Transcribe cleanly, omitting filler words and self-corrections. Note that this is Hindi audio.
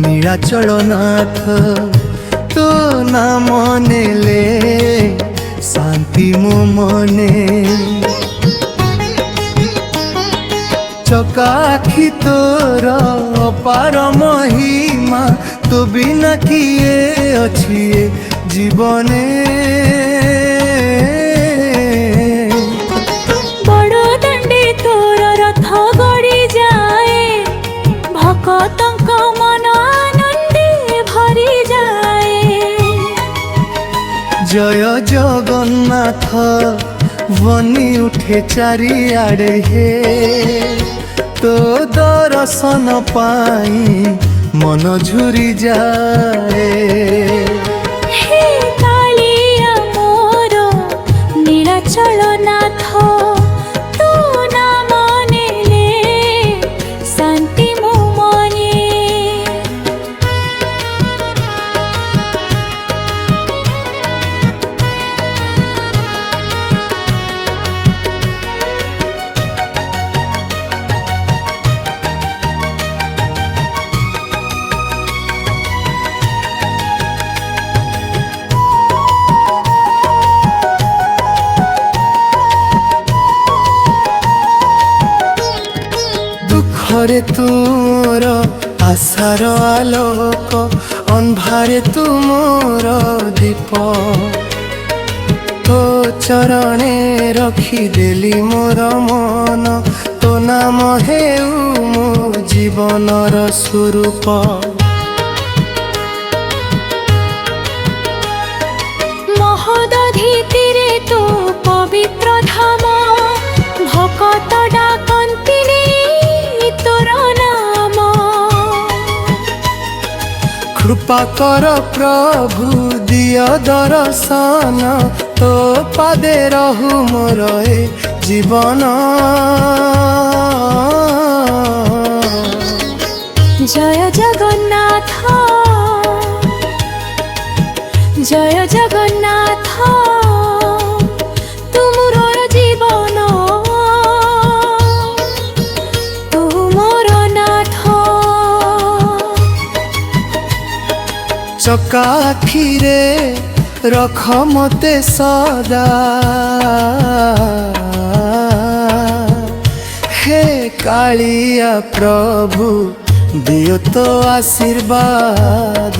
नीलाचलनाथ तो नाम नेले शांति मो मने चकाखी तोर अपार महिमा तो बिना किए अच्छी जीवने बड़ दंडे तोर रथ गड़ी जाए भक्तों मन आनंदे भरी जाए। जय जगन्नाथ बनी उठे चारिआडे हे तो दर्शन पाई मन झुरी जाए। हे कालिया मोर नीलाचलनाथ तू नाम नेले शांति मो मने। दुखरे तुमोर आशार आलोक अन्धारे तुमोर दीप तो चरणे रखिदेली मोर मन तो नाम हेउ मो जीवनर स्वरूप। महदधितिरे तो पवित्र धाम भकत डाकन्तिनी तोर नाम। कृपा कर प्रभु दिय दर्शन तो पादे रहु मोर ए जीवन। जय जगन्नाथ जय जगन्नाथ तुमर जीवन तुमर नाथ। चकाखीरे रख मते सदा हे कालिया प्रभु दियो तो आशीर्वाद।